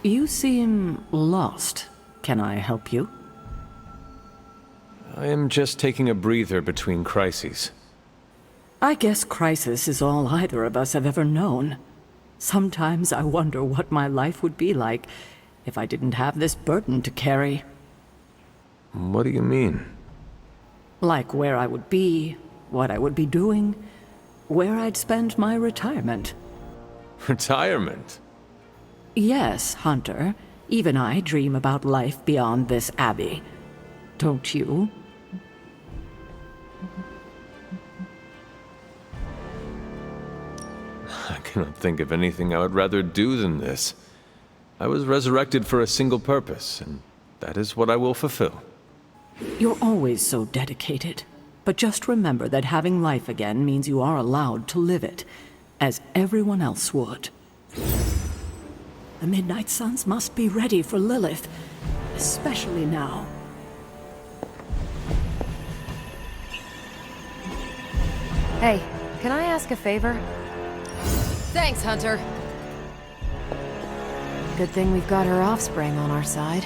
You seem lost. Can I help you? I am just taking a breather between crises. I guess crisis is all either of us have ever known. Sometimes I wonder what my life would be like if I didn't have this burden to carry. What do you mean? Like where I would be, what I would be doing, where I'd spend my retirement. Retirement? Yes, Hunter. Even I dream about life beyond this Abbey. Don't you? I cannot think of anything I would rather do than this. I was resurrected for a single purpose, and that is what I will fulfill. You're always so dedicated. But just remember that having life again means you are allowed to live it, as everyone else would. The Midnight Suns must be ready for Lilith, especially now. Hey, can I ask a favor? Thanks, Hunter. Good thing we've got her offspring on our side.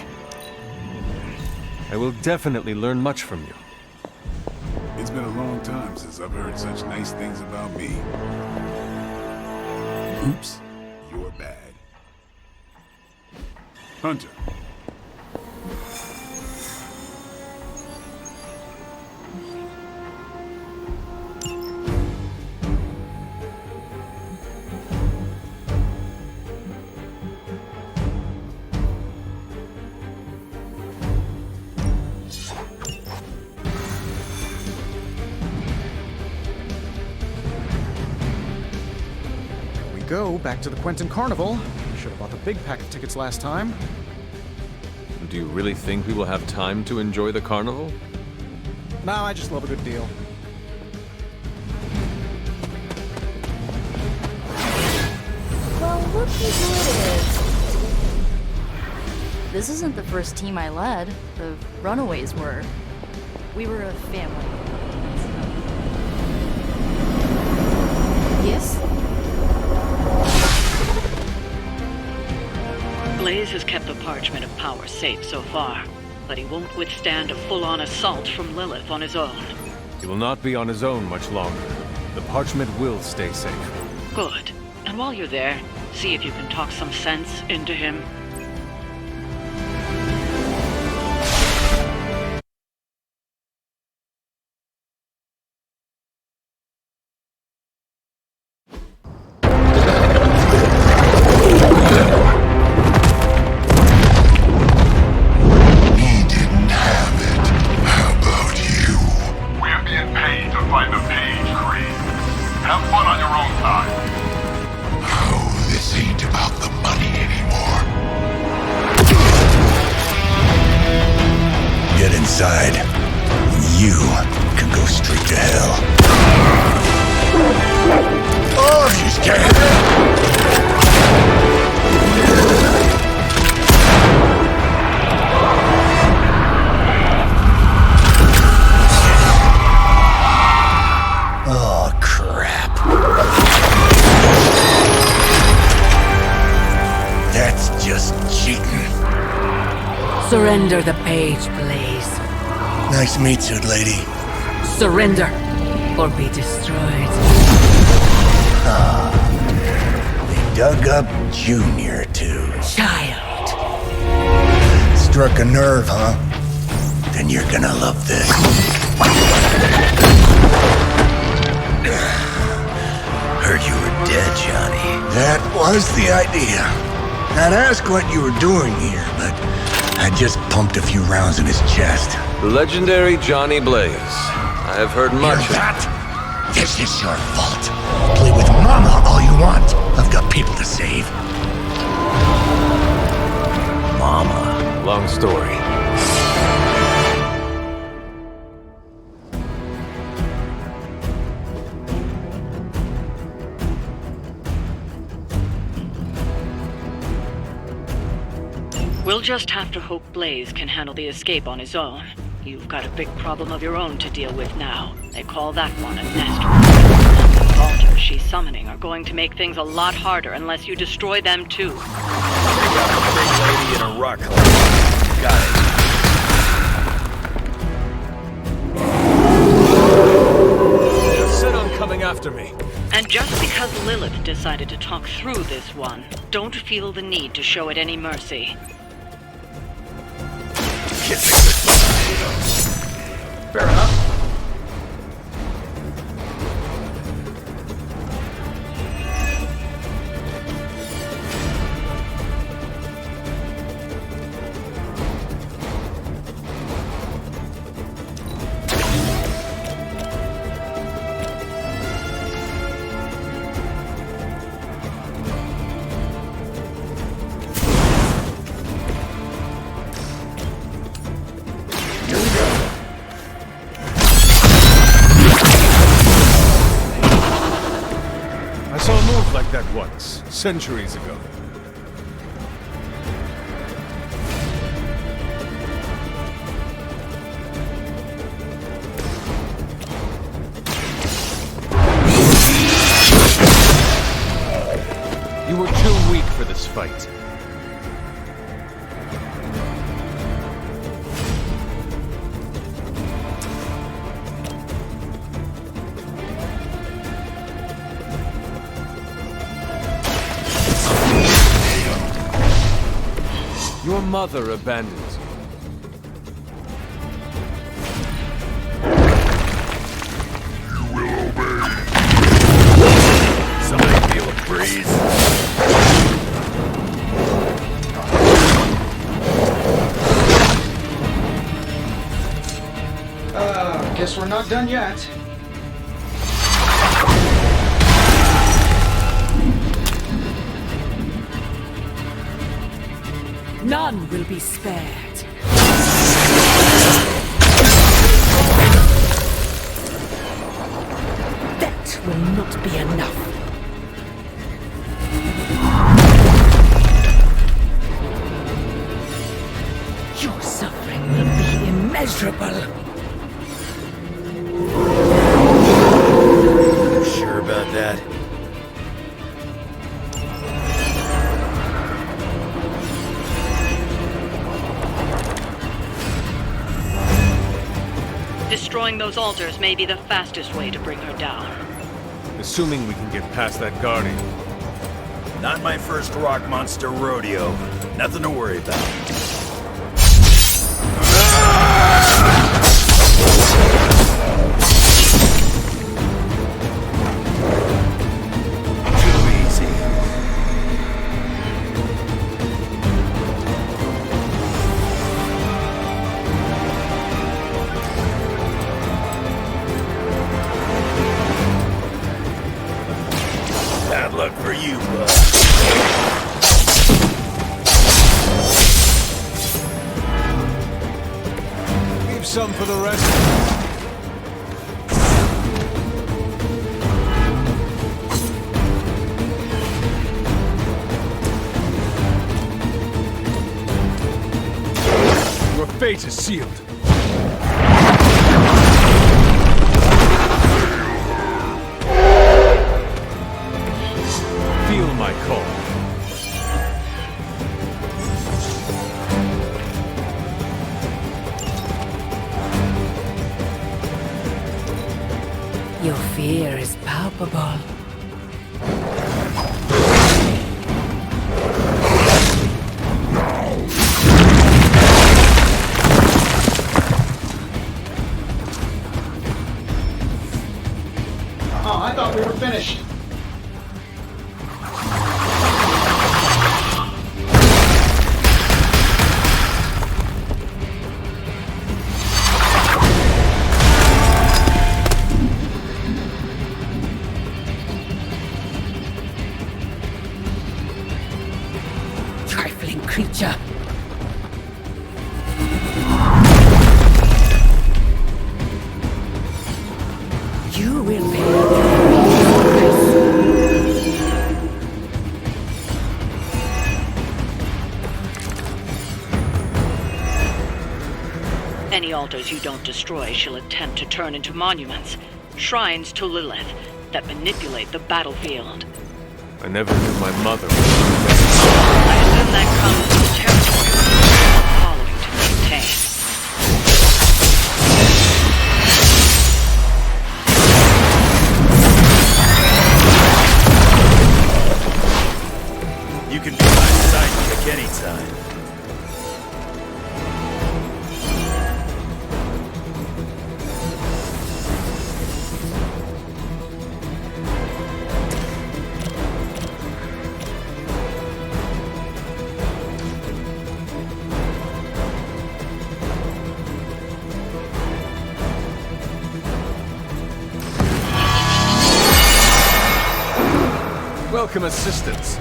I will definitely learn much from you. It's been a long time since I've heard such nice things about me. Oops, you're bad. Hunter. Go back to the Quentin Carnival. Should have bought the big pack of tickets last time. Do you really think we will have time to enjoy the carnival? No, I just love a good deal. Well, looky who it is. This isn't the first team I led. The Runaways were. We were a family. Yes? Blaze has kept the Parchment of Power safe so far, but he won't withstand a full-on assault from Lilith on his own. He will not be on his own much longer. The parchment will stay safe. Good. And while you're there, see if you can talk some sense into him. You can go straight to hell. Oh, she's scared. Oh, crap. That's just cheating. Surrender the page, please. Nice meat suit, lady. Surrender, or be destroyed. Ah, they dug up Junior, too. Child. Struck a nerve, huh? Then you're gonna love this. Heard you were dead, Johnny. That was the idea. I'd ask what you were doing here, but I just pumped a few rounds in his chest. The legendary Johnny Blaze. I have heard much of that. This is your fault. Play with Mama all you want. I've got people to save. Mama. Long story. We'll just have to hope Blaze can handle the escape on his own. You've got a big problem of your own to deal with now. They call that one a nest. The altars she's summoning are going to make things a lot harder unless you destroy them too. got the big lady in a rock collection. Got it. They're set on coming after me. And just because Lilith decided to talk through this one, don't feel the need to show it any mercy. Fair enough. I saw a move like that once, centuries ago. You were too weak for this fight. Your mother abandoned you. Somebody feel a breeze? Guess we're not done yet. None will be spared. That will not be enough. Your suffering will be immeasurable. You sure about that? Destroying those altars may be the fastest way to bring her down. Assuming we can get past that guardian. Not my first rock monster rodeo. Nothing to worry about. Too easy. Bad luck for you, bud. Leave some for the rest. Your fate is sealed. Feel my call. Your fear is palpable. Oh, I thought we were finished. Trifling creature. You will pay the price. Any altars you don't destroy shall attempt to turn into monuments, shrines to Lilith, that manipulate the battlefield. I never knew my mother. I assume that comes with territory following to maintain. You can be my sidekick anytime. Welcome assistance.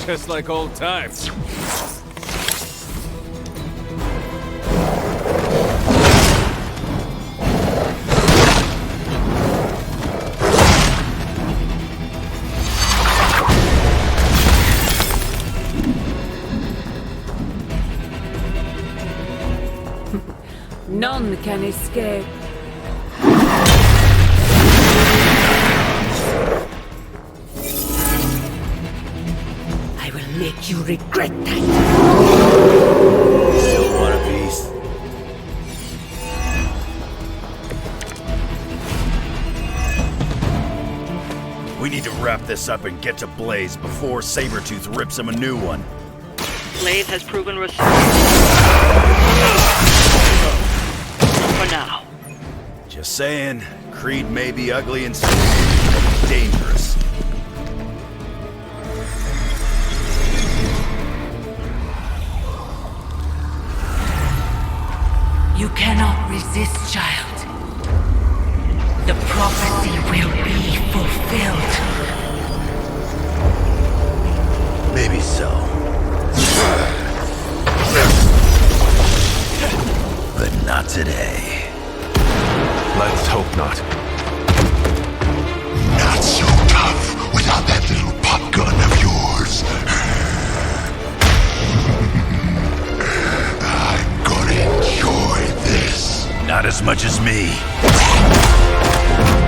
Just like old times. None can escape. I will make you regret that. Still want a piece? We need to wrap this up and get to Blaze before Sabertooth rips him a new one. Blaze has proven resourceful. For now. Just saying, Creed may be ugly and dangerous. You cannot resist, child. The prophecy will be fulfilled. Maybe so. But not today. Let's hope not. Not so tough without that little pop gun of yours. I'm gonna enjoy this. Not as much as me.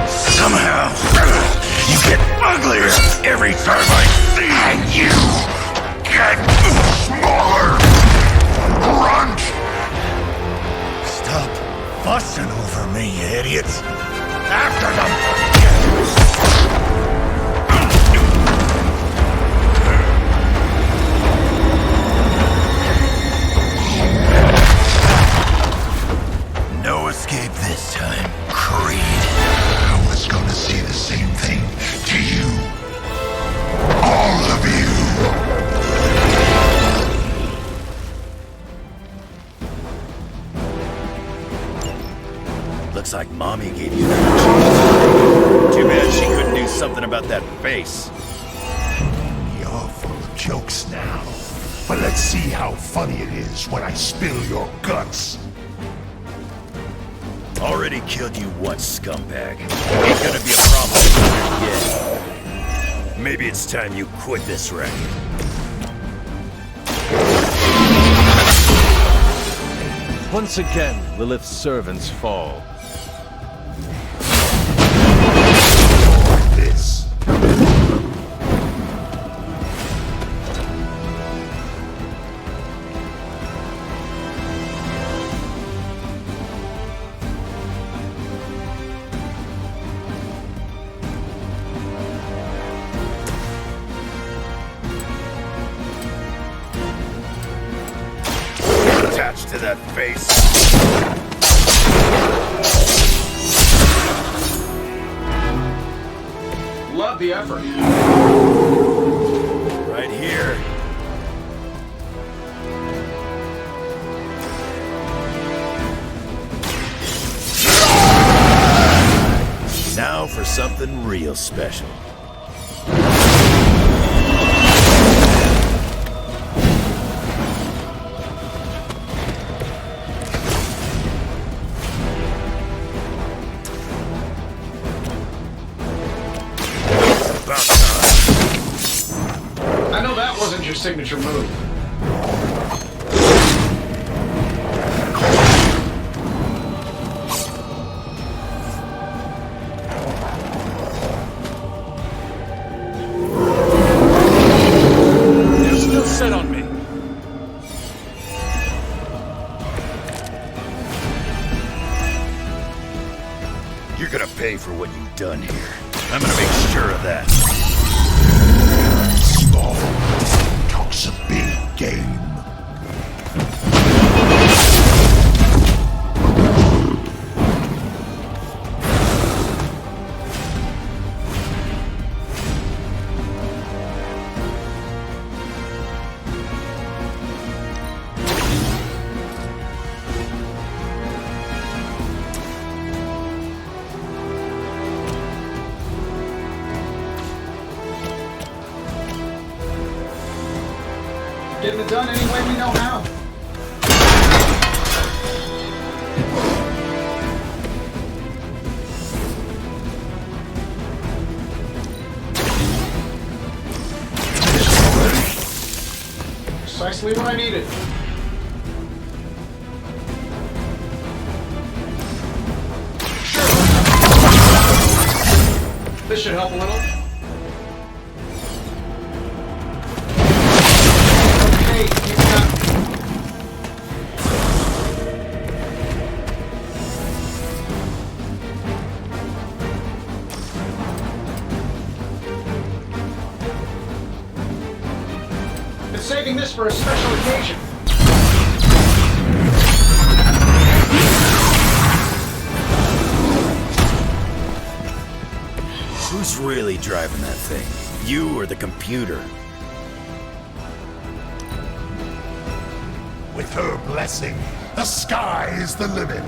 Somehow, you get uglier every time I see you. And you get smaller. Grunt. Stop fussing over me, you idiots. After them. No escape this time, Creed. I was gonna say the same thing to you. All of you. Looks like Mommy gave you that. Too bad she couldn't do something about that face. You're full of jokes now. But let's see how funny it is when I spill your guts. Already killed you once, scumbag. Ain't gonna be a problem yet. Maybe it's time you quit this racket. Once again, Lilith's servants fall. This. Attached to that face. Love the effort. Right here. Now for something real special. I know that wasn't your signature move. pay for what you've done here. I'm gonna make sure of that. Small talks a big game. Getting it done any way we know how. Precisely what I needed. Sure. This should help a little. Saving this for a special occasion. Who's really driving that thing? You or the computer? With her blessing, the sky is the limit.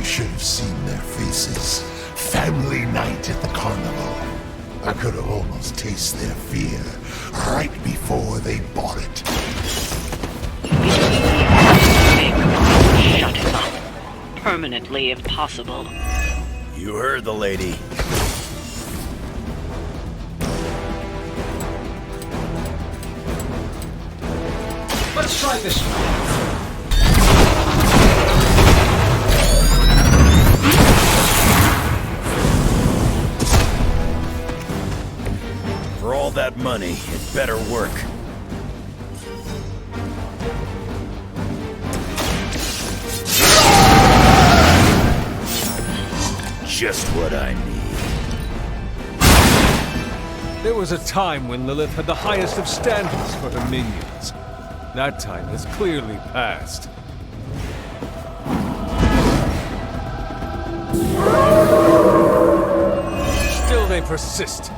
Should have seen their faces. Family night at the carnival. I could have almost tasted their fear right before they bought it. Shut him up. Permanently, if possible. You heard the lady. Let's try this one. For all that money, it better work. Just what I need. There was a time when Lilith had the highest of standards for her minions. That time has clearly passed. Still they persist.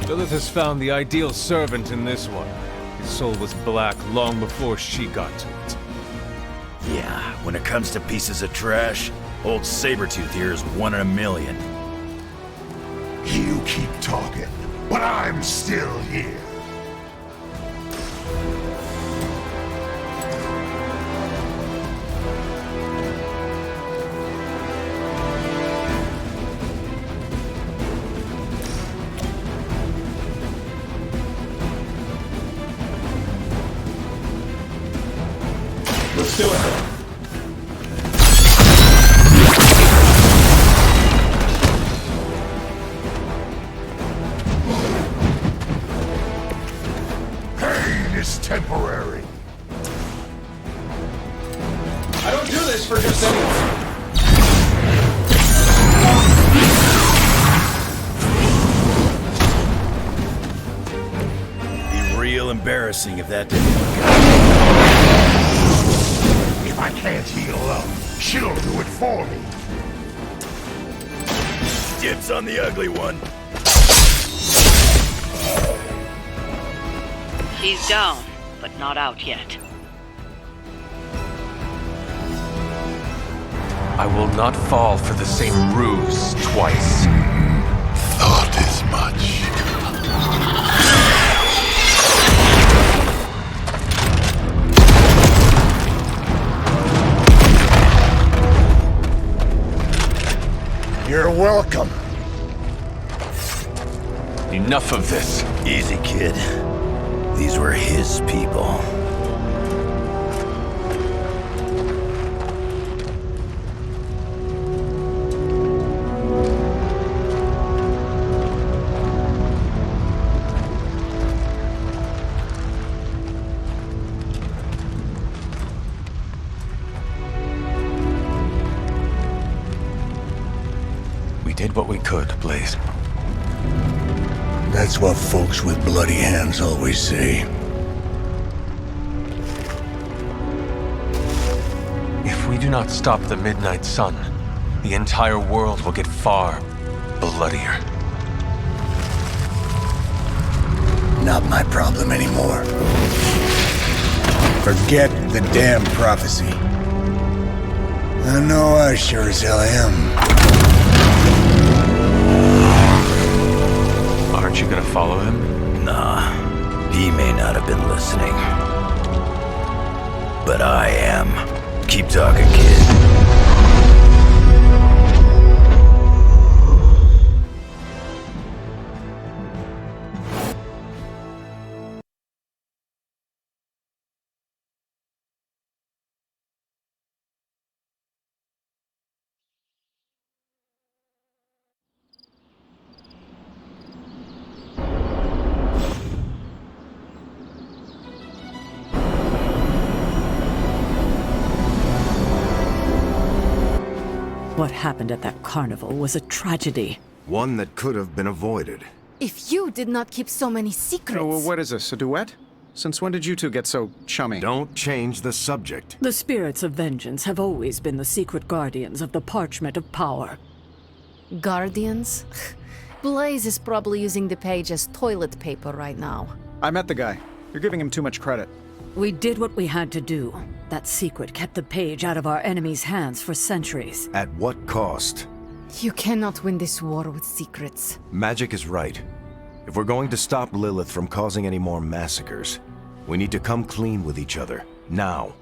Lilith has found the ideal servant in this one. His soul was black long before she got to it. Yeah, when it comes to pieces of trash, old Sabertooth here is 1 in a million. You keep talking, but I'm still here. Let's do it. Pain is temporary. I don't do this for just anyone. Be real embarrassing if that didn't work out. If I can't heal up, she'll do it for me. Dibs on the ugly one. He's down, but not out yet. I will not fall for the same ruse twice. Thought as much. welcome. Enough of this. Easy, kid. These were his people. We did what we could, Blaze. That's what folks with bloody hands always say. If we do not stop the Midnight Sun, the entire world will get far bloodier. Not my problem anymore. Forget the damn prophecy. I know I sure as hell am. Aren't you gonna follow him? Nah, he may not have been listening. But I am. Keep talking, kid. What happened at that carnival was a tragedy. One that could have been avoided. If you did not keep so many secrets... Oh, what is this, a duet? Since when did you two get so chummy? Don't change the subject. The spirits of vengeance have always been the secret guardians of the parchment of power. Guardians? Blaze is probably using the page as toilet paper right now. I met the guy. You're giving him too much credit. We did what we had to do. That secret kept the page out of our enemies' hands for centuries. At what cost? You cannot win this war with secrets. Magic is right. If we're going to stop Lilith from causing any more massacres, we need to come clean with each other. Now.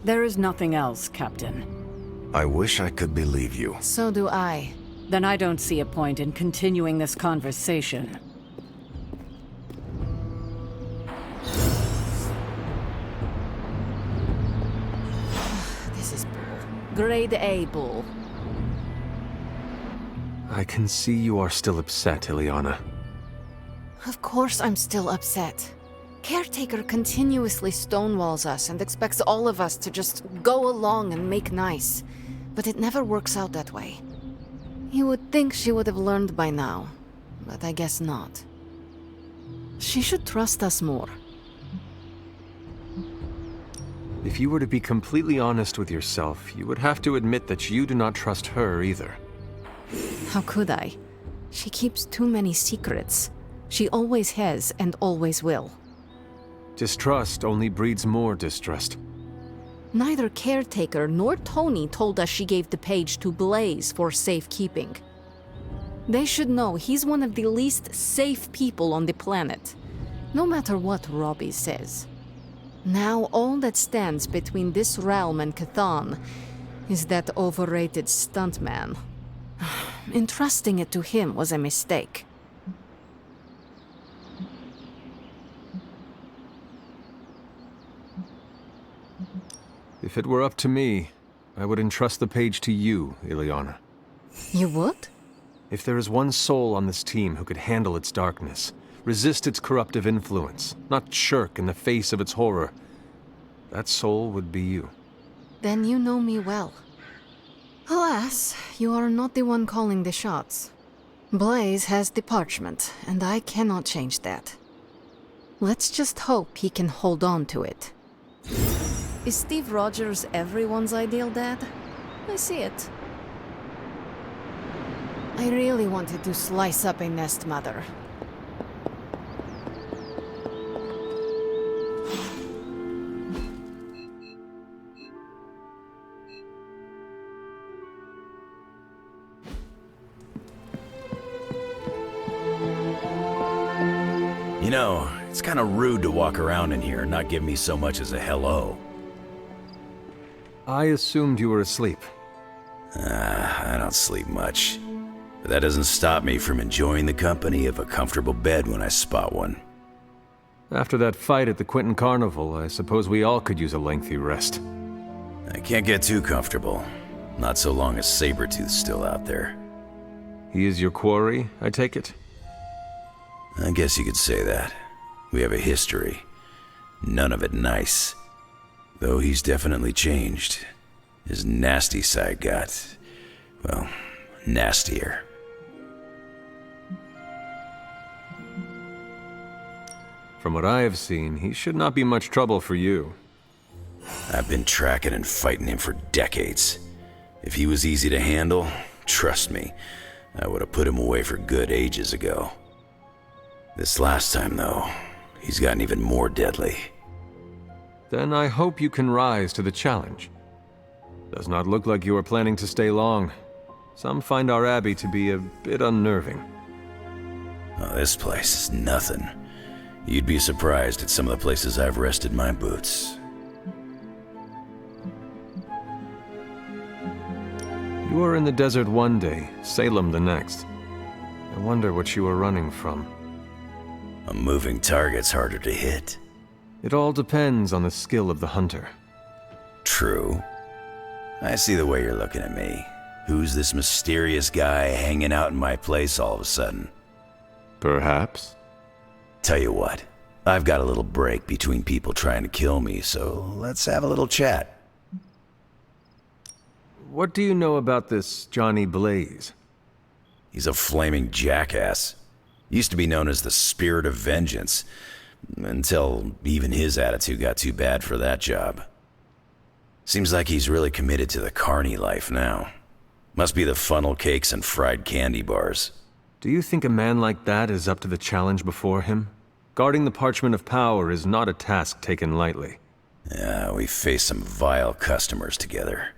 There is nothing else, Captain. I wish I could believe you. So do I. Then I don't see a point in continuing this conversation. This is bull. Grade A bull. I can see you are still upset, Ileana. Of course I'm still upset. Caretaker continuously stonewalls us and expects all of us to just go along and make nice. But it never works out that way. You would think she would have learned by now, but I guess not. She should trust us more. If you were to be completely honest with yourself, you would have to admit that you do not trust her either. How could I? She keeps too many secrets. She always has and always will. Distrust only breeds more distrust. Neither Caretaker nor Tony told us she gave the page to Blaze for safekeeping. They should know he's one of the least safe people on the planet, no matter what Robbie says. Now all that stands between this realm and Cathan is that overrated stuntman. Entrusting it to him was a mistake. If it were up to me, I would entrust the page to you, Ileana. You would? If there is one soul on this team who could handle its darkness, resist its corruptive influence, not shirk in the face of its horror, that soul would be you. Then you know me well. Alas, you are not the one calling the shots. Blaze has the parchment, and I cannot change that. Let's just hope he can hold on to it. Is Steve Rogers everyone's ideal dad? I see it. I really wanted to slice up a nest mother. You know, it's kind of rude to walk around in here and not give me so much as a hello. I assumed you were asleep. I don't sleep much. But that doesn't stop me from enjoying the company of a comfortable bed when I spot one. After that fight at the Quentin Carnival, I suppose we all could use a lengthy rest. I can't get too comfortable. Not so long as Sabertooth's still out there. He is your quarry, I take it? I guess you could say that. We have a history. None of it nice. Though he's definitely changed. His nasty side got, well, nastier. From what I have seen, he should not be much trouble for you. I've been tracking and fighting him for decades. If he was easy to handle, trust me, I would have put him away for good ages ago. This last time, though, he's gotten even more deadly. Then I hope you can rise to the challenge. Does not look like you are planning to stay long. Some find our Abbey to be a bit unnerving. Oh, this place is nothing. You'd be surprised at some of the places I've rested my boots. You were in the desert one day, Salem the next. I wonder what you were running from. A moving target's harder to hit. It all depends on the skill of the hunter. True. I see the way you're looking at me. Who's this mysterious guy hanging out in my place all of a sudden? Perhaps. Tell you what, I've got a little break between people trying to kill me, so let's have a little chat. What do you know about this Johnny Blaze? He's a flaming jackass. Used to be known as the Spirit of Vengeance, until even his attitude got too bad for that job. Seems like he's really committed to the carny life now. Must be the funnel cakes and fried candy bars. Do you think a man like that is up to the challenge before him? Guarding the Parchment of Power is not a task taken lightly. Yeah, we faced some vile customers together.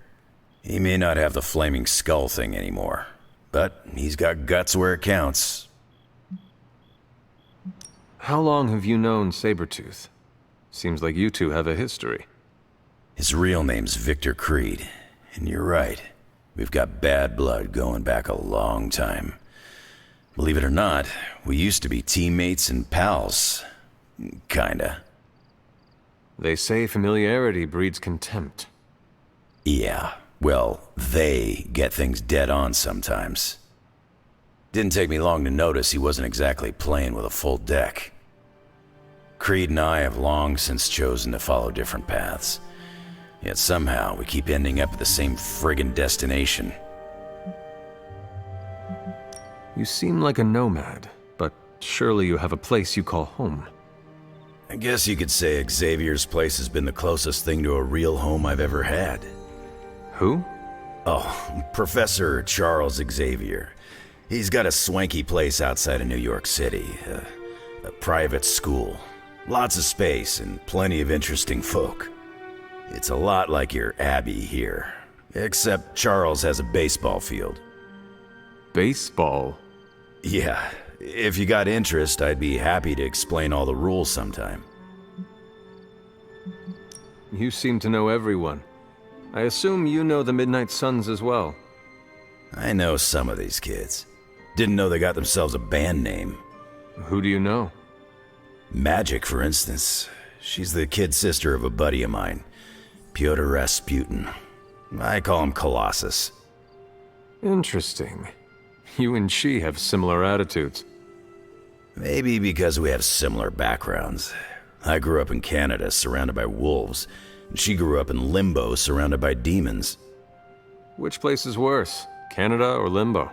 He may not have the flaming skull thing anymore, but he's got guts where it counts. How long have you known Sabertooth? Seems like you two have a history. His real name's Victor Creed, and you're right. We've got bad blood going back a long time. Believe it or not, we used to be teammates and pals. Kinda. They say familiarity breeds contempt. Yeah, well, they get things dead on sometimes. Didn't take me long to notice he wasn't exactly playing with a full deck. Creed and I have long since chosen to follow different paths. Yet somehow we keep ending up at the same friggin' destination. You seem like a nomad, but surely you have a place you call home. I guess you could say Xavier's place has been the closest thing to a real home I've ever had. Who? Oh, Professor Charles Xavier. He's got a swanky place outside of New York City. A private school. Lots of space and plenty of interesting folk. It's a lot like your Abbey here. Except Charles has a baseball field. Baseball? Yeah. If you got interest, I'd be happy to explain all the rules sometime. You seem to know everyone. I assume you know the Midnight Suns as well. I know some of these kids. Didn't know they got themselves a band name. Who do you know? Magic, for instance. She's the kid sister of a buddy of mine, Pyotr Rasputin. I call him Colossus. Interesting. You and she have similar attitudes. Maybe because we have similar backgrounds. I grew up in Canada, surrounded by wolves. And she grew up in Limbo, surrounded by demons. Which place is worse, Canada or Limbo?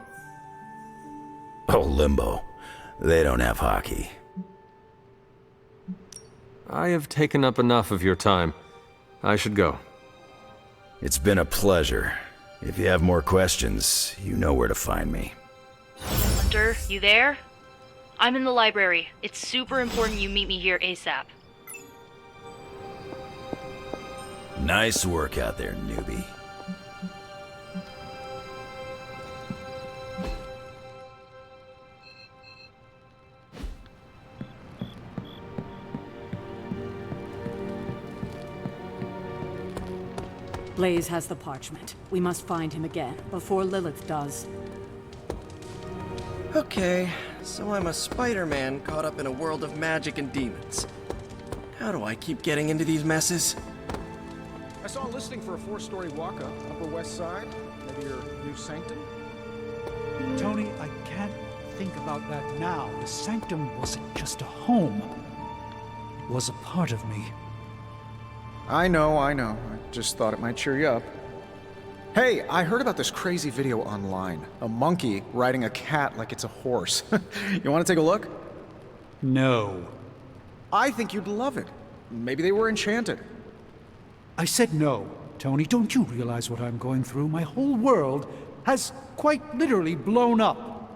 Oh, Limbo. They don't have hockey. I have taken up enough of your time. I should go. It's been a pleasure. If you have more questions, you know where to find me. Hunter, you there? I'm in the library. It's super important you meet me here ASAP. Nice work out there, newbie. Blaze has the parchment. We must find him again, before Lilith does. Okay, so I'm a Spider-Man caught up in a world of magic and demons. How do I keep getting into these messes? I saw a listing for a 4-story walk-up, Upper West Side. Maybe your new sanctum? Tony, I can't think about that now. The sanctum wasn't just a home. It was a part of me. I know. I just thought it might cheer you up. Hey, I heard about this crazy video online. A monkey riding a cat like it's a horse. You want to take a look? No. I think you'd love it. Maybe they were enchanted. I said no. Tony, don't you realize what I'm going through? My whole world has quite literally blown up.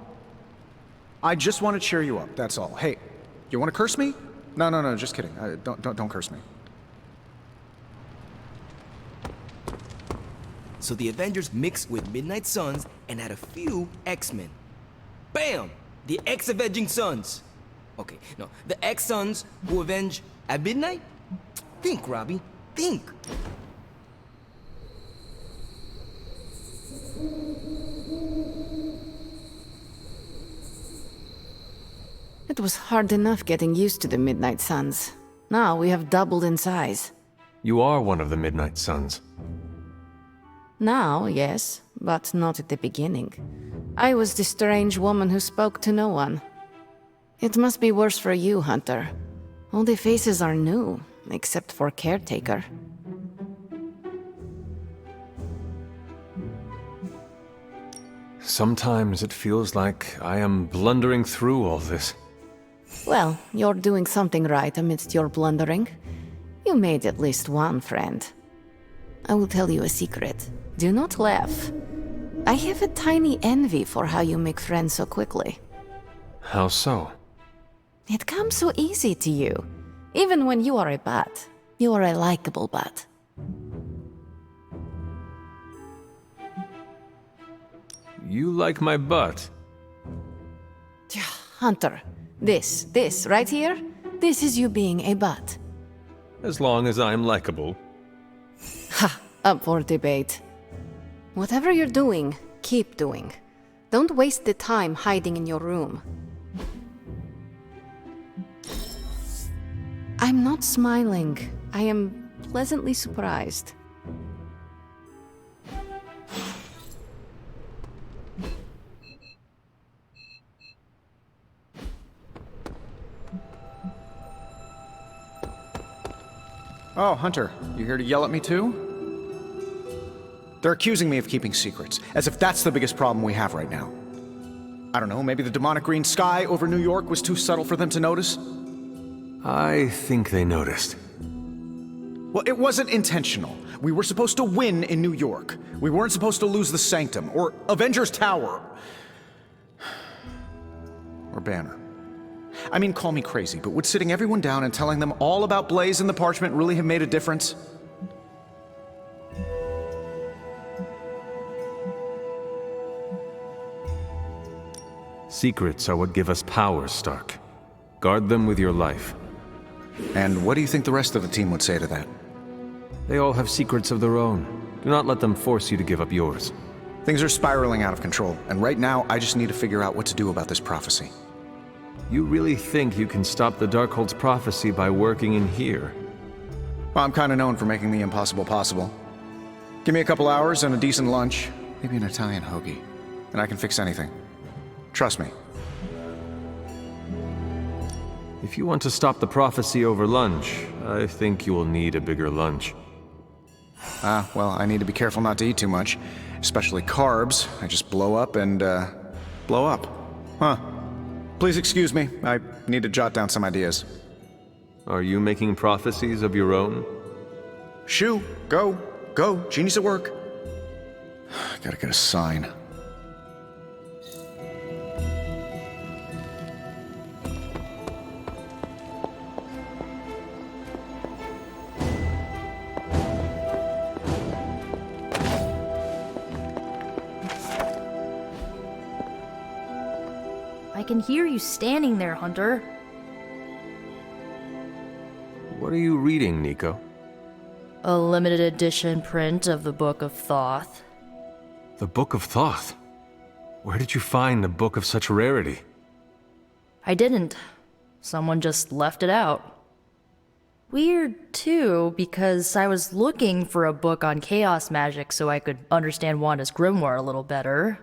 I just want to cheer you up, that's all. Hey, you want to curse me? No, just kidding. Don't curse me. So the Avengers mixed with Midnight Suns and had a few X-Men. Bam! The X-Avenging Suns. Okay, no, the X-Suns who avenge at midnight? Think, Robbie, think. It was hard enough getting used to the Midnight Suns. Now we have doubled in size. You are one of the Midnight Suns. Now, yes, but not at the beginning. I was the strange woman who spoke to no one. It must be worse for you, Hunter. All the faces are new, except for Caretaker. Sometimes it feels like I am blundering through all this. Well, you're doing something right amidst your blundering. You made at least one friend. I will tell you a secret. Do not laugh. I have a tiny envy for how you make friends so quickly. How so? It comes so easy to you. Even when you are a bat, you are a likable bat. You like my butt? Hunter, this right here, this is you being a bat. As long as I'm likable. Ha! Up for debate. Whatever you're doing, keep doing. Don't waste the time hiding in your room. I'm not smiling. I am pleasantly surprised. Oh, Hunter, you here to yell at me too? They're accusing me of keeping secrets, as if that's the biggest problem we have right now. I don't know, maybe the demonic green sky over New York was too subtle for them to notice? I think they noticed. Well, it wasn't intentional. We were supposed to win in New York. We weren't supposed to lose the Sanctum, or Avengers Tower. Or Banner. I mean, call me crazy, but would sitting everyone down and telling them all about Blaze and the Parchment really have made a difference? Secrets are what give us power, Stark. Guard them with your life. And what do you think the rest of the team would say to that? They all have secrets of their own. Do not let them force you to give up yours. Things are spiraling out of control, and right now I just need to figure out what to do about this prophecy. You really think you can stop the Darkhold's prophecy by working in here? Well, I'm kind of known for making the impossible possible. Give me a couple hours and a decent lunch, maybe an Italian hoagie, and I can fix anything. Trust me. If you want to stop the prophecy over lunch, I think you will need a bigger lunch. Well, I need to be careful not to eat too much, especially carbs. I just blow up and, blow up. Huh. Please excuse me, I need to jot down some ideas. Are you making prophecies of your own? Shoo, go, Genie's at work. Gotta get a sign. I can hear you standing there, Hunter. What are you reading, Nico? A limited edition print of the Book of Thoth. The Book of Thoth? Where did you find a book of such rarity? I didn't. Someone just left it out. Weird, too, because I was looking for a book on chaos magic so I could understand Wanda's grimoire a little better.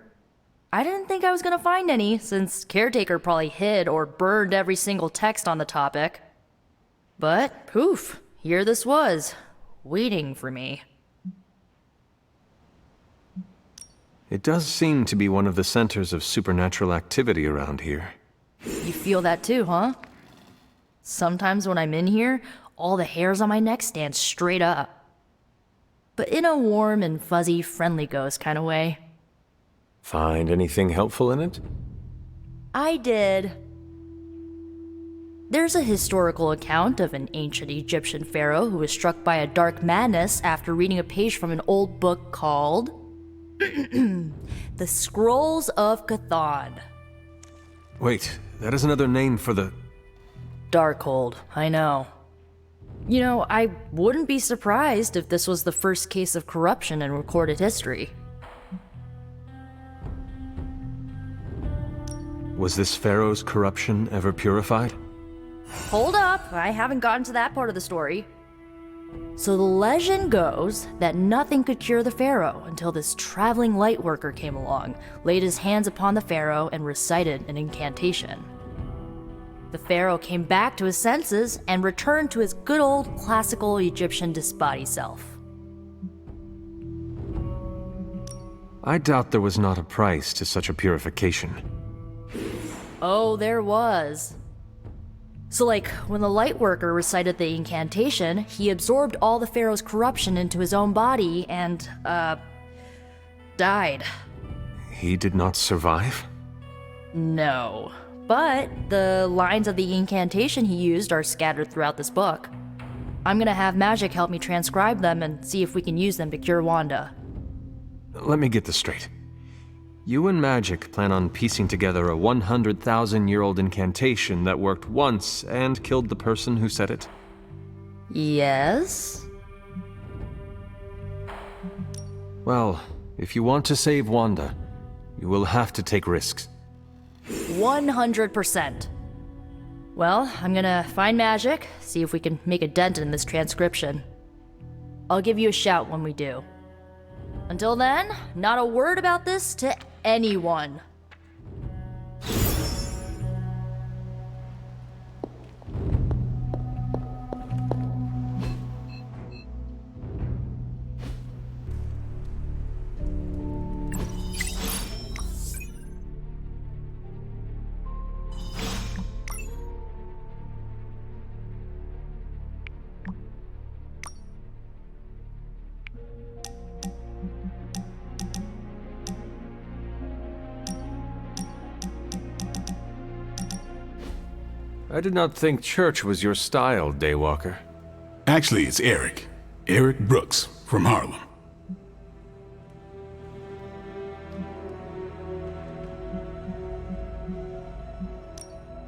I didn't think I was gonna find any, since Caretaker probably hid or burned every single text on the topic. But, poof, here this was, waiting for me. It does seem to be one of the centers of supernatural activity around here. You feel that too, huh? Sometimes when I'm in here, all the hairs on my neck stand straight up. But in a warm and fuzzy, friendly ghost kind of way. Find anything helpful in it? I did. There's a historical account of an ancient Egyptian pharaoh who was struck by a dark madness after reading a page from an old book called The Scrolls of Chthon. Wait, that is another name for the... Darkhold, I know. You know, I wouldn't be surprised if this was the first case of corruption in recorded history. Was this pharaoh's corruption ever purified? Hold up, I haven't gotten to that part of the story. So the legend goes that nothing could cure the pharaoh until this traveling lightworker came along, laid his hands upon the pharaoh, and recited an incantation. The pharaoh came back to his senses and returned to his good old classical Egyptian disbody self. I doubt there was not a price to such a purification. Oh, there was. So like, when the lightworker recited the incantation, he absorbed all the pharaoh's corruption into his own body and, died. He did not survive? No. But the lines of the incantation he used are scattered throughout this book. I'm gonna have Magic help me transcribe them and see if we can use them to cure Wanda. Let me get this straight. You and Magic plan on piecing together a 100,000-year-old incantation that worked once and killed the person who said it? Yes? Well, if you want to save Wanda, you will have to take risks. 100%. Well, I'm gonna find Magic, see if we can make a dent in this transcription. I'll give you a shout when we do. Until then, not a word about this to anyone. I did not think church was your style, Daywalker. Actually, it's Eric. Eric Brooks from Harlem.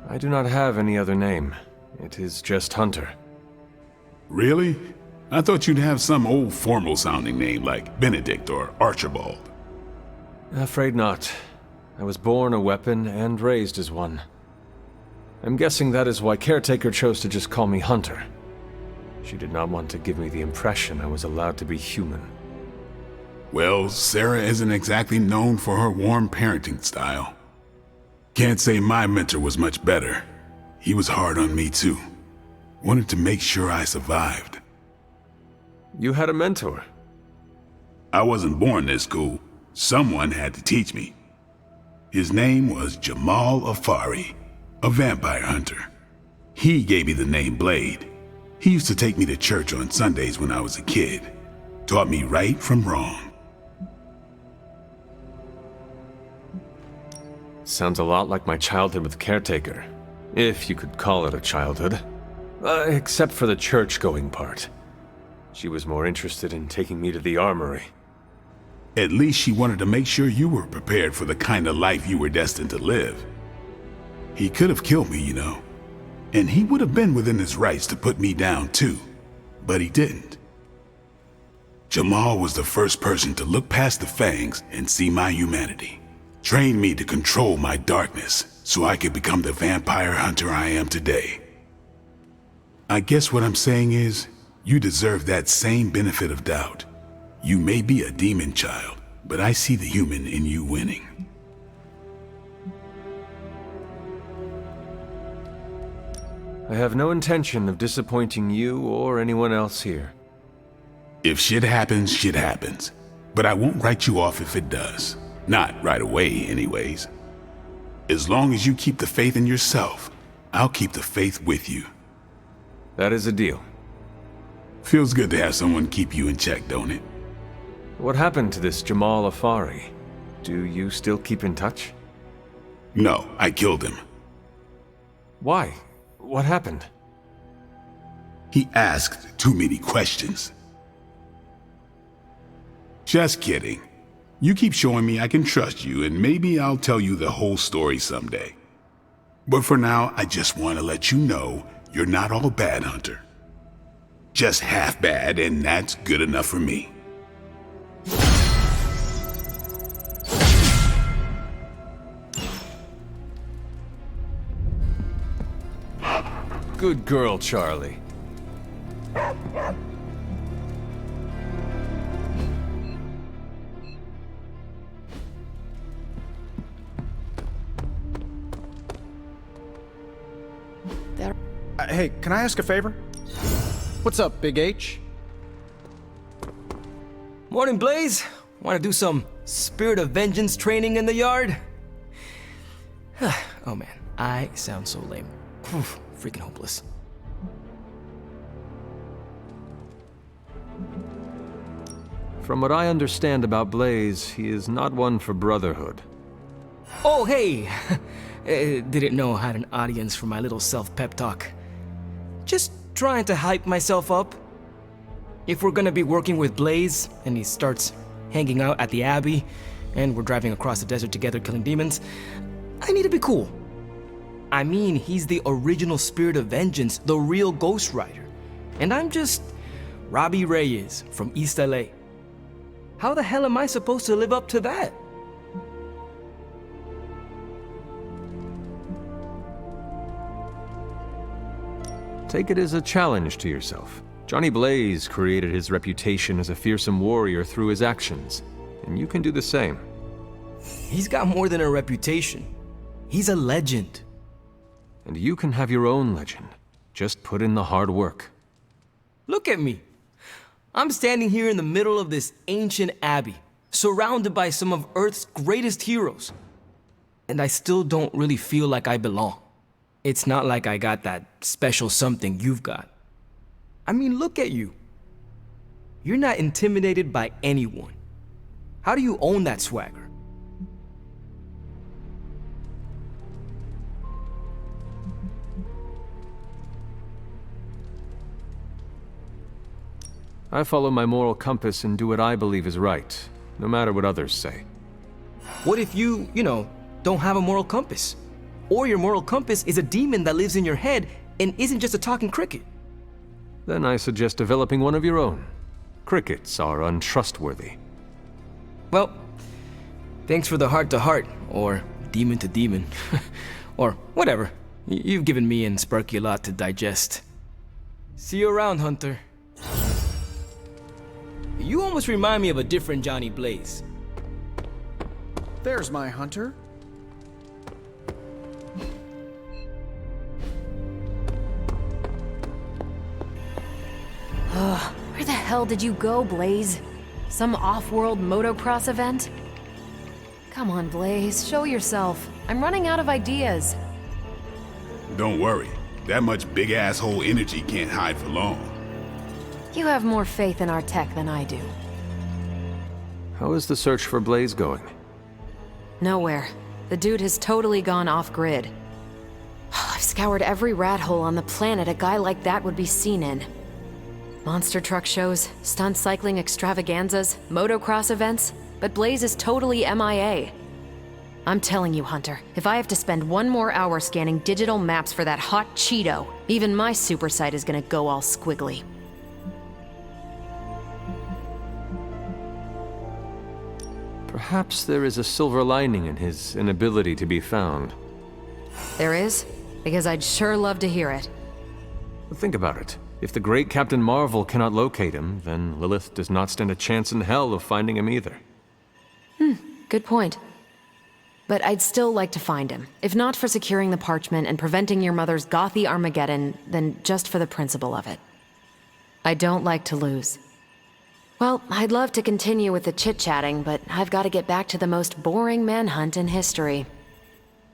I do not have any other name. It is just Hunter. Really? I thought you'd have some old formal-sounding name like Benedict or Archibald. Afraid not. I was born a weapon and raised as one. I'm guessing that is why Caretaker chose to just call me Hunter. She did not want to give me the impression I was allowed to be human. Well, Sarah isn't exactly known for her warm parenting style. Can't say my mentor was much better. He was hard on me too. Wanted to make sure I survived. You had a mentor? I wasn't born this cool. Someone had to teach me. His name was Jamal Afari, a vampire hunter. He gave me the name Blade. He used to take me to church on Sundays when I was a kid. Taught me right from wrong. Sounds a lot like my childhood with Caretaker, if you could call it a childhood. Except for the church-going part. She was more interested in taking me to the armory. At least she wanted to make sure you were prepared for the kind of life you were destined to live. He could have killed me, you know. And he would have been within his rights to put me down too. But he didn't. Jamal was the first person to look past the fangs and see my humanity. Trained me to control my darkness so I could become the vampire hunter I am today. I guess what I'm saying is, you deserve that same benefit of doubt. You may be a demon child, but I see the human in you winning. I have no intention of disappointing you or anyone else here. If shit happens, shit happens. But I won't write you off if it does. Not right away, anyways. As long as you keep the faith in yourself, I'll keep the faith with you. That is a deal. Feels good to have someone keep you in check, don't it? What happened to this Jamal Afari? Do you still keep in touch? No, I killed him. Why? What happened? He asked too many questions. Just kidding. You keep showing me I can trust you, and maybe I'll tell you the whole story someday. But for now, I just want to let you know you're not all bad, Hunter. Just half bad, and that's good enough for me. Good girl, Charlie. Hey, can I ask a favor? What's up, Big H? Morning, Blaze. Want to do some Spirit of Vengeance training in the yard? Oh man, I sound so lame. Freaking hopeless. From what I understand about Blaze, he is not one for brotherhood. Oh, hey! Didn't know I had an audience for my little self-pep talk. Just trying to hype myself up. If we're gonna be working with Blaze, and he starts hanging out at the Abbey, and we're driving across the desert together killing demons, I need to be cool. I mean, he's the original Spirit of Vengeance, the real Ghost Rider. And I'm just Robbie Reyes from East LA. How the hell am I supposed to live up to that? Take it as a challenge to yourself. Johnny Blaze created his reputation as a fearsome warrior through his actions, and you can do the same. He's got more than a reputation. He's a legend. And you can have your own legend. Just put in the hard work. Look at me. I'm standing here in the middle of this ancient abbey, surrounded by some of Earth's greatest heroes. And I still don't really feel like I belong. It's not like I got that special something you've got. I mean, look at you. You're not intimidated by anyone. How do you own that swagger? I follow my moral compass and do what I believe is right, no matter what others say. What if you don't have a moral compass? Or your moral compass is a demon that lives in your head and isn't just a talking cricket? Then I suggest developing one of your own. Crickets are untrustworthy. Well, thanks for the heart-to-heart, or demon-to-demon, or whatever. You've given me and Sparky a lot to digest. See you around, Hunter. You almost remind me of a different Johnny Blaze. There's my Hunter. Where the hell did you go, Blaze? Some off-world motocross event? Come on, Blaze, show yourself. I'm running out of ideas. Don't worry. That much big asshole energy can't hide for long. You have more faith in our tech than I do. How is the search for Blaze going? Nowhere. The dude has totally gone off-grid. I've scoured every rat hole on the planet a guy like that would be seen in. Monster truck shows, stunt cycling extravaganzas, motocross events, but Blaze is totally MIA. I'm telling you, Hunter, if I have to spend one more hour scanning digital maps for that hot Cheeto, even my super sight is gonna go all squiggly. Perhaps there is a silver lining in his inability to be found. There is? Because I'd sure love to hear it. Think about it. If the great Captain Marvel cannot locate him, then Lilith does not stand a chance in hell of finding him either. Good point. But I'd still like to find him. If not for securing the parchment and preventing your mother's gothy Armageddon, then just for the principle of it. I don't like to lose. Well, I'd love to continue with the chit-chatting, but I've got to get back to the most boring manhunt in history.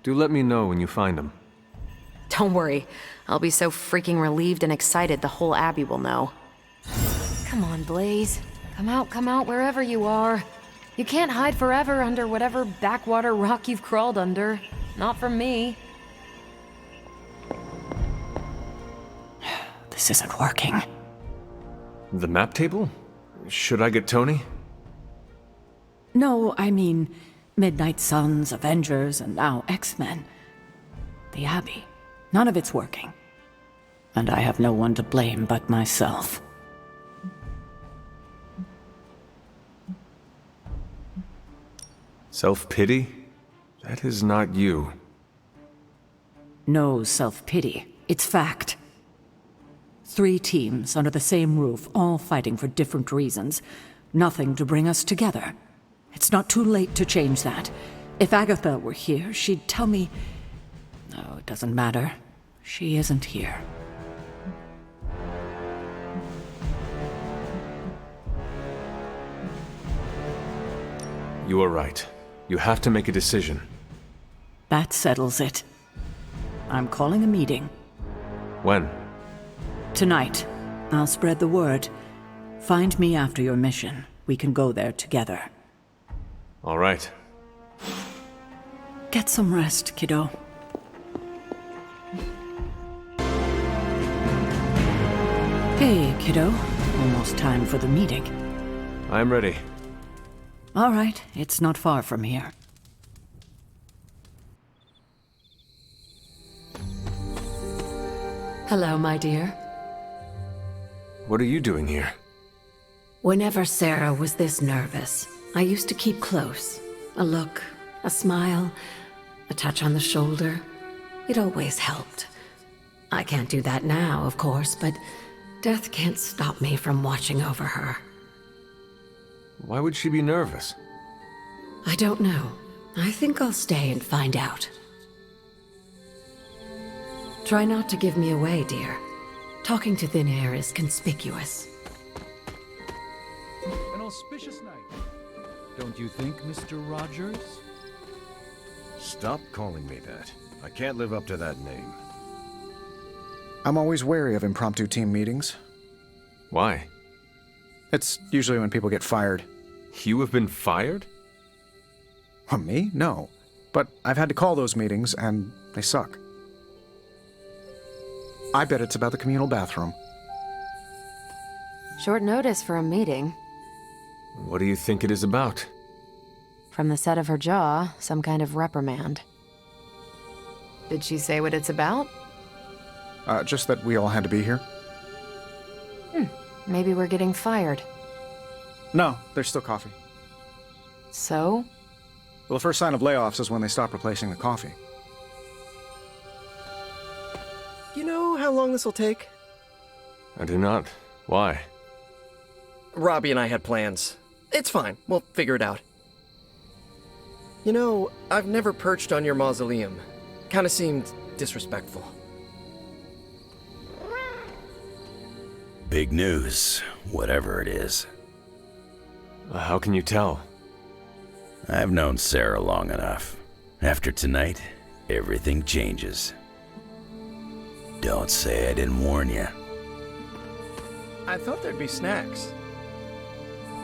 Do let me know when you find him. Don't worry. I'll be so freaking relieved and excited the whole Abbey will know. Come on, Blaze. Come out wherever you are. You can't hide forever under whatever backwater rock you've crawled under. Not from me. This isn't working. The map table? Should I get Tony? No, I mean Midnight Suns, Avengers, and now X-Men. The Abbey. None of it's working. And I have no one to blame but myself. Self-pity? That is not you. No self-pity. It's fact. 3 teams under the same roof, all fighting for different reasons. Nothing to bring us together. It's not too late to change that. If Agatha were here, she'd tell me... No, it doesn't matter. She isn't here. You are right. You have to make a decision. That settles it. I'm calling a meeting. When? Tonight. I'll spread the word. Find me after your mission. We can go there together. All right. Get some rest, kiddo. Hey, kiddo. Almost time for the meeting. I'm ready. All right, it's not far from here. Hello, my dear. What are you doing here? Whenever Sarah was this nervous, I used to keep close. A look, a smile, a touch on the shoulder. It always helped. I can't do that now, of course, but death can't stop me from watching over her. Why would she be nervous? I don't know. I think I'll stay and find out. Try not to give me away, dear. Talking to thin air is conspicuous. An auspicious night, don't you think, Mr. Rogers? Stop calling me that. I can't live up to that name. I'm always wary of impromptu team meetings. Why? It's usually when people get fired. You have been fired? Me? No. But I've had to call those meetings, and they suck. I bet it's about the communal bathroom. Short notice for a meeting. What do you think it is about? From the set of her jaw, some kind of reprimand. Did she say what it's about? Just that we all had to be here. Maybe we're getting fired. No, there's still coffee. So? Well, the first sign of layoffs is when they stop replacing the coffee. You know how long this will take? I do not. Why? Robbie and I had plans. It's fine. We'll figure it out. You know, I've never perched on your mausoleum. Kinda seemed disrespectful. Big news, whatever it is. How can you tell? I've known Sarah long enough. After tonight, everything changes. Don't say I didn't warn you. I thought there'd be snacks.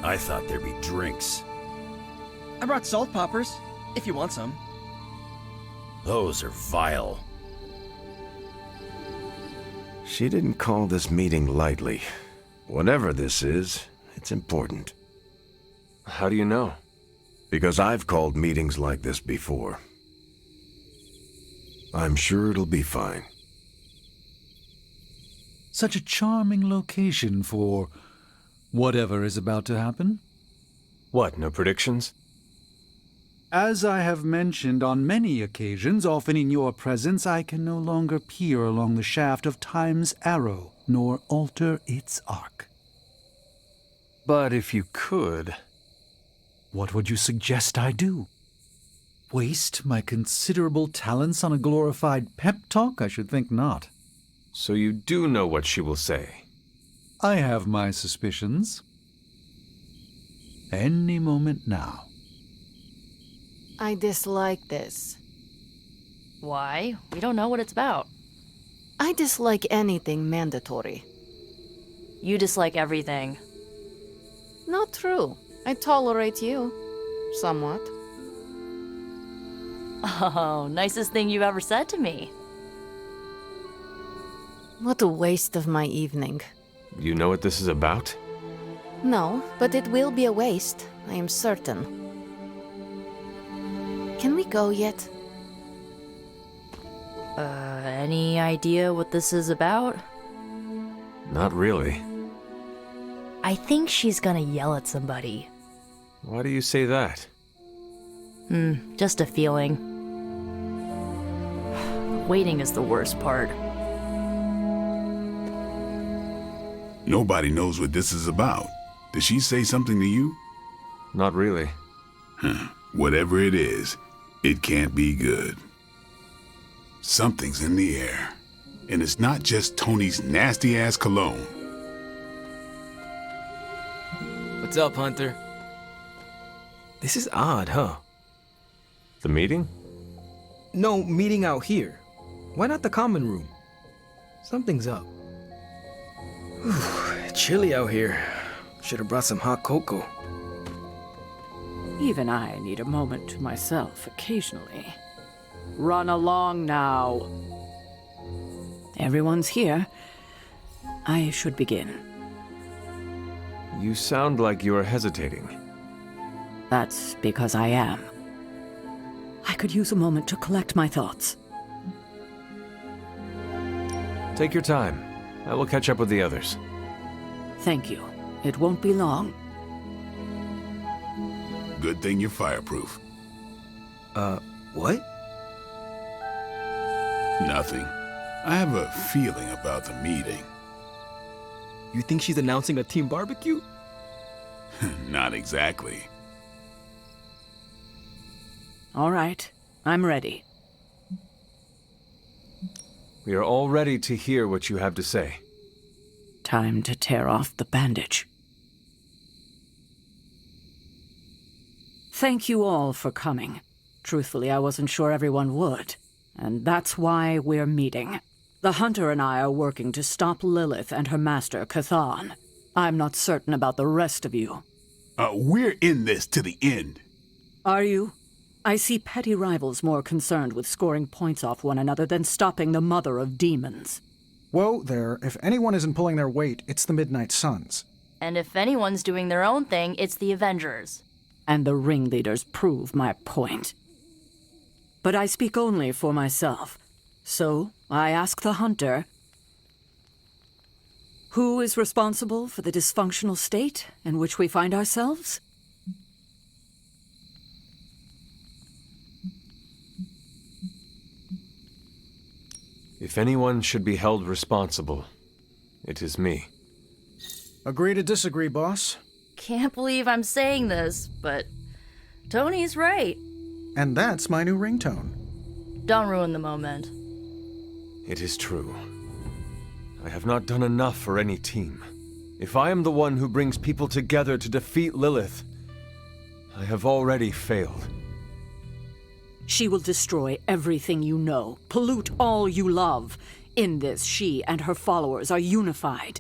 I thought there'd be drinks. I brought salt poppers, if you want some. Those are vile. She didn't call this meeting lightly. Whatever this is, it's important. How do you know? Because I've called meetings like this before. I'm sure it'll be fine. Such a charming location for whatever is about to happen. What, no predictions? As I have mentioned on many occasions, often in your presence, I can no longer peer along the shaft of time's arrow, nor alter its arc. But if you could... What would you suggest I do? Waste my considerable talents on a glorified pep talk? I should think not. So you do know what she will say? I have my suspicions. Any moment now. I dislike this. Why? We don't know what it's about. I dislike anything mandatory. You dislike everything. Not true. I tolerate you. Somewhat. Oh, nicest thing you've ever said to me. What a waste of my evening. You know what this is about? No, but it will be a waste, I am certain. Can we go yet? Any idea what this is about? Not really. I think she's gonna yell at somebody. Why do you say that? Just a feeling. Waiting is the worst part. Nobody knows what this is about. Did she say something to you? Not really. Whatever it is, it can't be good. Something's in the air. And it's not just Tony's nasty-ass cologne. What's up, Hunter? This is odd, huh? The meeting? No, meeting out here. Why not the common room? Something's up. Whew, chilly out here. Should have brought some hot cocoa. Even I need a moment to myself occasionally. Run along now. Everyone's here. I should begin. You sound like you're hesitating. That's because I am. I could use a moment to collect my thoughts. Take your time. I will catch up with the others. Thank you. It won't be long. Good thing you're fireproof. What? Nothing. I have a feeling about the meeting. You think she's announcing a team barbecue? Not exactly. All right. I'm ready. We are all ready to hear what you have to say. Time to tear off the bandage. Thank you all for coming. Truthfully, I wasn't sure everyone would. And that's why we're meeting. The Hunter and I are working to stop Lilith and her master, Chthon. I'm not certain about the rest of you. We're in this to the end. Are you? I see petty rivals more concerned with scoring points off one another than stopping the mother of demons. Whoa there, if anyone isn't pulling their weight, it's the Midnight Suns. And if anyone's doing their own thing, it's the Avengers. And the ringleaders prove my point. But I speak only for myself. So, I ask the Hunter, who is responsible for the dysfunctional state in which we find ourselves? If anyone should be held responsible, it is me. Agree to disagree, boss. Can't believe I'm saying this, but Tony's right. And that's my new ringtone. Don't ruin the moment. It is true. I have not done enough for any team. If I am the one who brings people together to defeat Lilith, I have already failed. She will destroy everything you know, pollute all you love. In this, she and her followers are unified.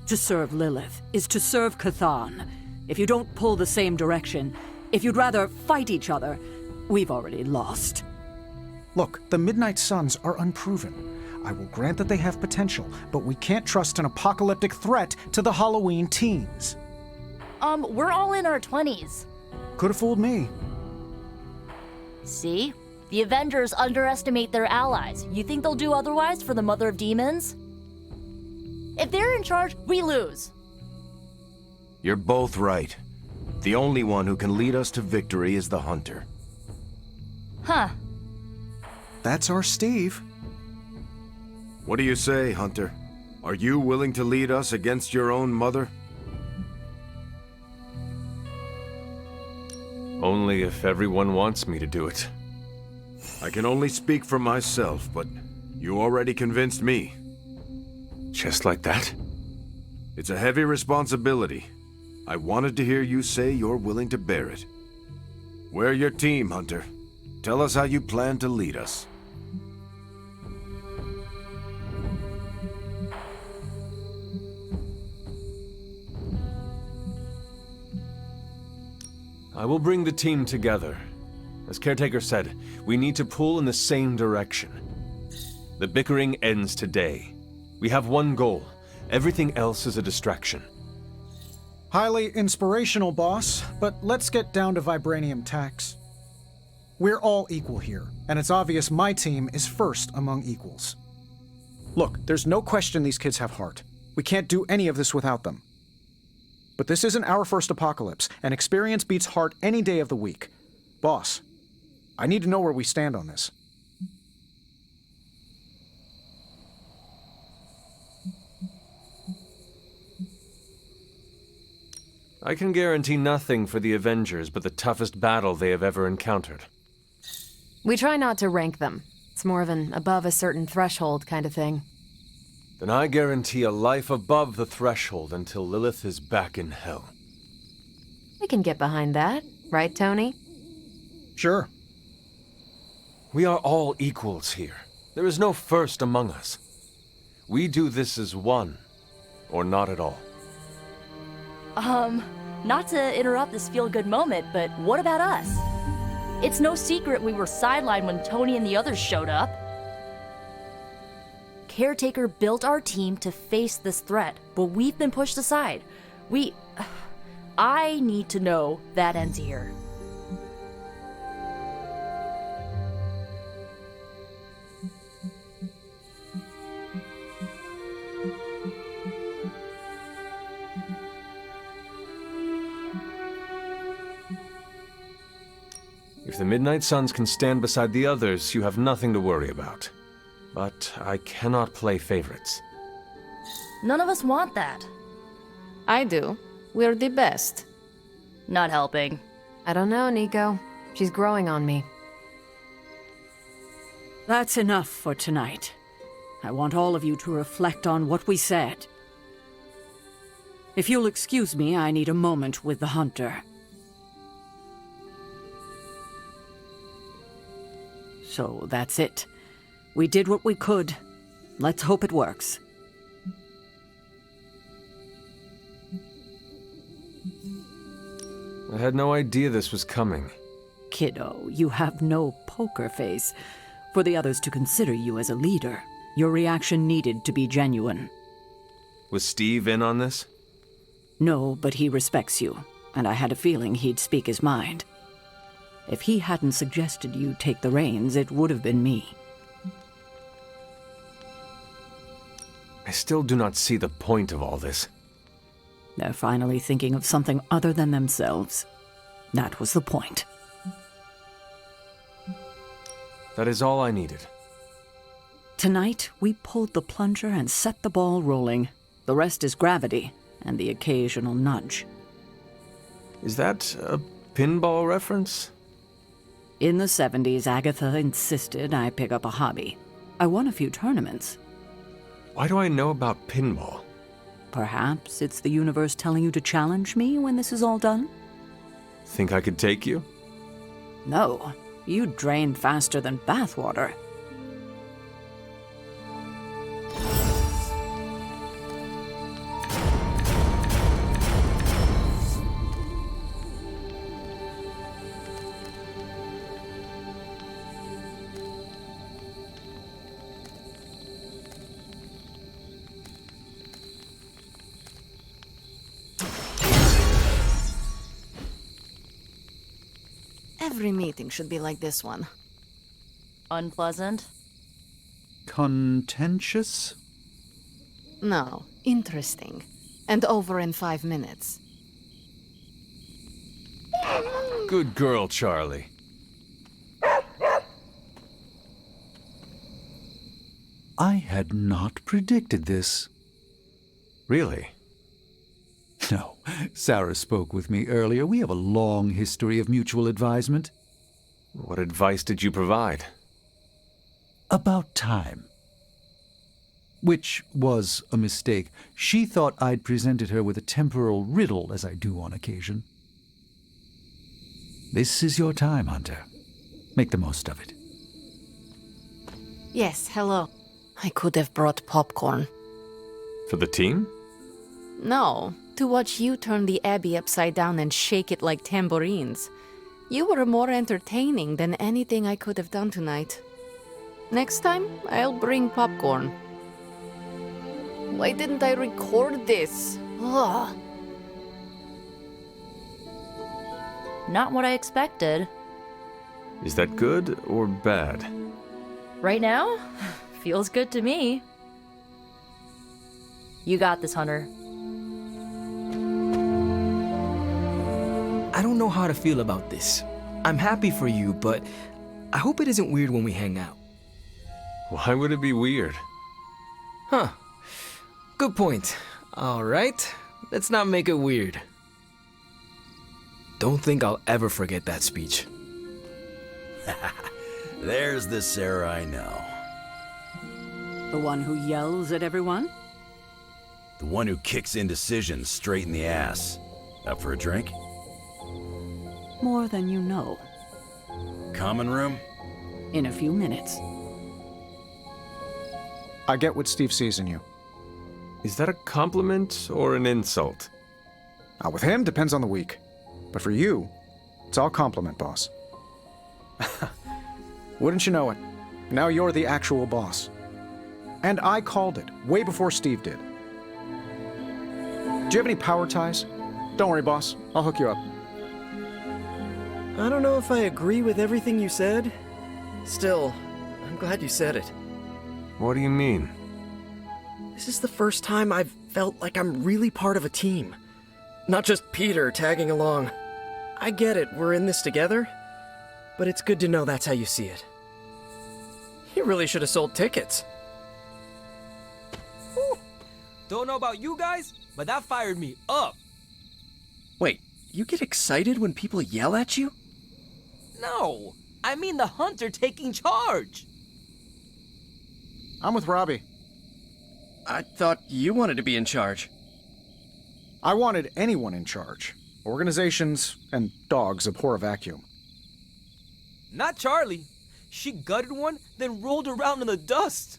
To serve Lilith is to serve Chthon. If you don't pull the same direction, if you'd rather fight each other, we've already lost. Look, the Midnight Suns are unproven. I will grant that they have potential, but we can't trust an apocalyptic threat to the Halloween teens. We're all in our 20s. Could have fooled me. See? The Avengers underestimate their allies. You think they'll do otherwise for the Mother of Demons? If they're in charge, we lose. You're both right. The only one who can lead us to victory is the Hunter. Huh. That's our Steve. What do you say, Hunter? Are you willing to lead us against your own mother? Only if everyone wants me to do it. I can only speak for myself, but you already convinced me. Just like that? It's a heavy responsibility. I wanted to hear you say you're willing to bear it. We're your team, Hunter. Tell us how you plan to lead us. I will bring the team together. As Caretaker said, we need to pull in the same direction. The bickering ends today. We have one goal. Everything else is a distraction. Highly inspirational, boss, but let's get down to vibranium tax. We're all equal here, and it's obvious my team is first among equals. Look, there's no question these kids have heart. We can't do any of this without them. But this isn't our first apocalypse, and experience beats heart any day of the week. Boss, I need to know where we stand on this. I can guarantee nothing for the Avengers but the toughest battle they have ever encountered. We try not to rank them. It's more of an above a certain threshold kind of thing. Then I guarantee a life above the threshold until Lilith is back in hell. We can get behind that, right, Tony? Sure. We are all equals here. There is no first among us. We do this as one, or not at all. Not to interrupt this feel-good moment, but what about us? It's no secret we were sidelined when Tony and the others showed up. Caretaker built our team to face this threat, but we've been pushed aside. I need to know that ends here. If the Midnight Suns can stand beside the others, you have nothing to worry about. But I cannot play favorites. None of us want that. I do. We're the best. Not helping. I don't know, Nico. She's growing on me. That's enough for tonight. I want all of you to reflect on what we said. If you'll excuse me, I need a moment with the Hunter. So that's it. We did what we could. Let's hope it works. I had no idea this was coming. Kiddo, you have no poker face. For the others to consider you as a leader, your reaction needed to be genuine. Was Steve in on this? No, but he respects you, and I had a feeling he'd speak his mind. If he hadn't suggested you take the reins, it would have been me. I still do not see the point of all this. They're finally thinking of something other than themselves. That was the point. That is all I needed. Tonight, we pulled the plunger and set the ball rolling. The rest is gravity, and the occasional nudge. Is that a pinball reference? In the 70s, Agatha insisted I pick up a hobby. I won a few tournaments. Why do I know about pinball? Perhaps it's the universe telling you to challenge me when this is all done? Think I could take you? No, you drain faster than bathwater. Every meeting should be like this one. Unpleasant? Contentious? No, interesting. And over in 5 minutes. Good girl, Charlie. I had not predicted this. Really? No. Sarah spoke with me earlier. We have a long history of mutual advisement. What advice did you provide? About time. Which was a mistake. She thought I'd presented her with a temporal riddle, as I do on occasion. This is your time, Hunter. Make the most of it. Yes, hello. I could have brought popcorn. For the team? No, to watch you turn the Abbey upside down and shake it like tambourines. You were more entertaining than anything I could have done tonight. Next time, I'll bring popcorn. Why didn't I record this? Ugh. Not what I expected. Is that good or bad? Right now? Feels good to me. You got this, Hunter. I don't know how to feel about this. I'm happy for you, but I hope it isn't weird when we hang out. Why would it be weird? Huh. Good point. All right. Let's not make it weird. Don't think I'll ever forget that speech. There's the Sarah I know. The one who yells at everyone? The one who kicks indecisions straight in the ass. Up for a drink? More than you know. Common room? In a few minutes. I get what Steve sees in you. Is that a compliment or an insult? With him, depends on the week. But for you, it's all compliment, boss. Wouldn't you know it? Now you're the actual boss. And I called it, way before Steve did. Do you have any power ties? Don't worry, boss. I'll hook you up. I don't know if I agree with everything you said. Still, I'm glad you said it. What do you mean? This is the first time I've felt like I'm really part of a team. Not just Peter tagging along. I get it, we're in this together. But it's good to know that's how you see it. He really should have sold tickets. Whew. Don't know about you guys, but that fired me up. Wait, you get excited when people yell at you? No, I mean the hunter taking charge. I'm with Robbie. I thought you wanted to be in charge. I wanted anyone in charge. Organizations and dogs abhor a vacuum. Not Charlie. She gutted one, then rolled around in the dust.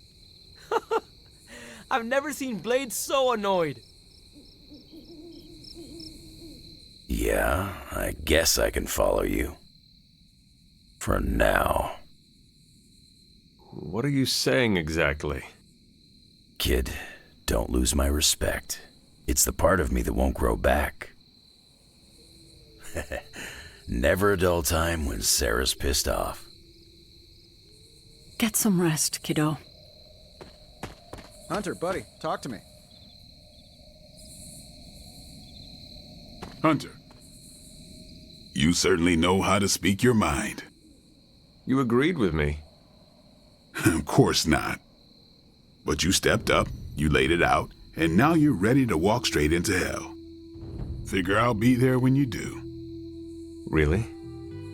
I've never seen Blade so annoyed. Yeah, I guess I can follow you. For now. What are you saying exactly? Kid, don't lose my respect. It's the part of me that won't grow back. Never a dull time when Sarah's pissed off. Get some rest, kiddo. Hunter, buddy, talk to me. Hunter, you certainly know how to speak your mind. You agreed with me. Of course not. But you stepped up, you laid it out, and now you're ready to walk straight into hell. Figure I'll be there when you do. Really?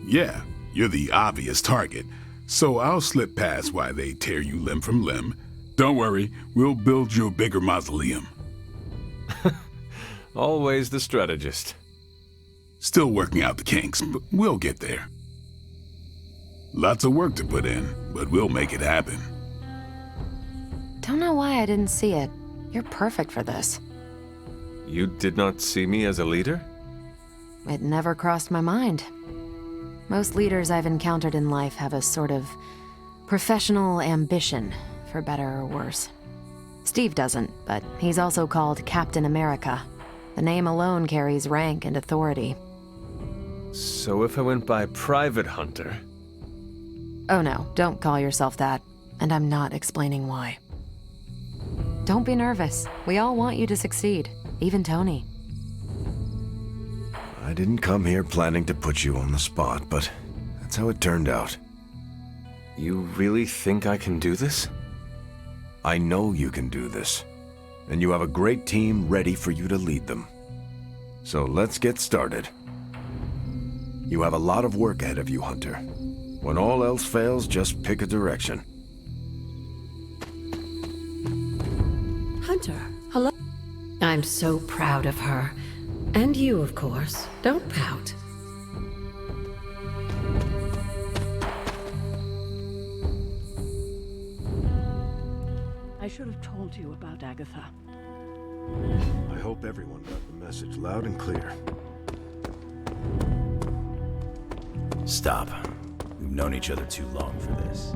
Yeah, you're the obvious target, so I'll slip past why they tear you limb from limb. Don't worry, we'll build you a bigger mausoleum. Always the strategist. Still working out the kinks, but we'll get there. Lots of work to put in, but we'll make it happen. Don't know why I didn't see it. You're perfect for this. You did not see me as a leader? It never crossed my mind. Most leaders I've encountered in life have a sort of professional ambition, for better or worse. Steve doesn't, but he's also called Captain America. The name alone carries rank and authority. So if I went by Private Hunter... Oh no, don't call yourself that. And I'm not explaining why. Don't be nervous. We all want you to succeed. Even Tony. I didn't come here planning to put you on the spot, but that's how it turned out. You really think I can do this? I know you can do this, and you have a great team ready for you to lead them. So let's get started. You have a lot of work ahead of you, Hunter. When all else fails, just pick a direction. Hunter, hello? I'm so proud of her. And you, of course. Don't pout. I should have told you about Agatha. I hope everyone got the message loud and clear. Stop. We've known each other too long for this.